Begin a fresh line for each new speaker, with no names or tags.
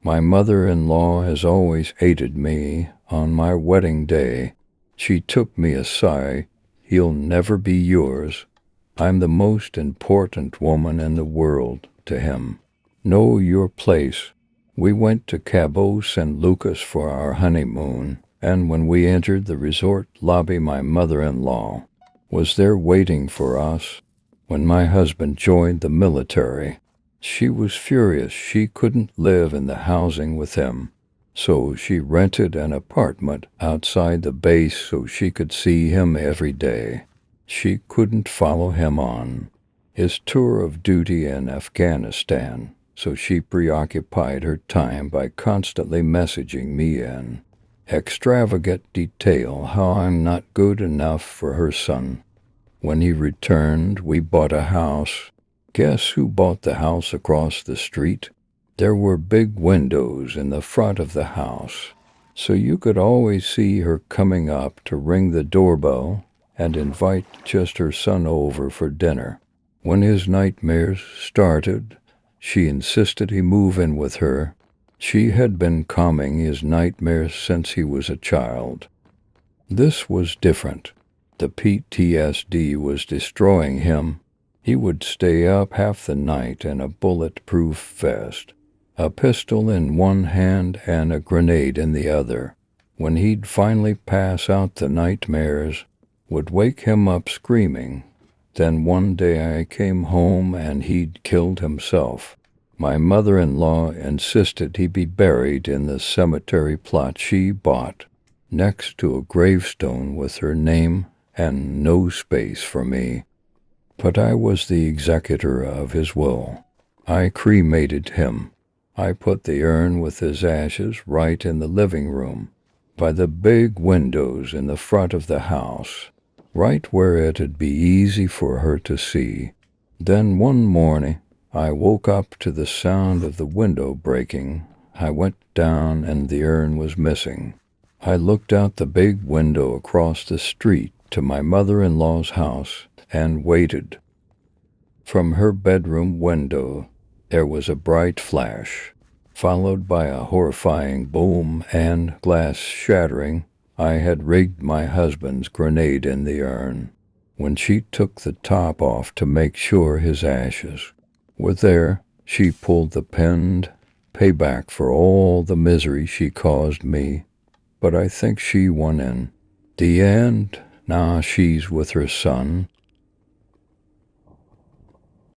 My mother-in-law has always hated me. On my wedding day, she took me aside. He'll never be yours. I'm the most important woman in the world to him. Know your place. We went to Cabo San Lucas for our honeymoon, and when we entered the resort lobby, my mother-in-law was there waiting for us. When my husband joined the military, she was furious she couldn't live in the housing with him. So she rented an apartment outside the base so she could see him every day. She couldn't follow him on his tour of duty in Afghanistan, so she preoccupied her time by constantly messaging me in extravagant detail how I'm not good enough for her son. When he returned, we bought a house. Guess who bought the house across the street? There were big windows in the front of the house, so you could always see her coming up to ring the doorbell and invite just her son over for dinner. When his nightmares started, she insisted he move in with her. She had been calming his nightmares since he was a child. This was different. The PTSD was destroying him. He would stay up half the night in a bulletproof vest, a pistol in one hand and a grenade in the other. When he'd finally pass out, the nightmares would wake him up screaming. Then one day I came home and he'd killed himself. My mother-in-law insisted he be buried in the cemetery plot she bought, next to a gravestone with her name and no space for me. But I was the executor of his will. I cremated him. I put the urn with his ashes right in the living room, by the big windows in the front of the house, right where it'd be easy for her to see. Then one morning, I woke up to the sound of the window breaking. I went down and the urn was missing. I looked out the big window across the street to my mother-in-law's house and waited. From her bedroom window, there was a bright flash, followed by a horrifying boom and glass shattering. I had rigged my husband's grenade in the urn. When she took the top off to make sure his ashes were there, she pulled the pin, payback for all the misery she caused me. But I think she won in the end. Now she's with her son,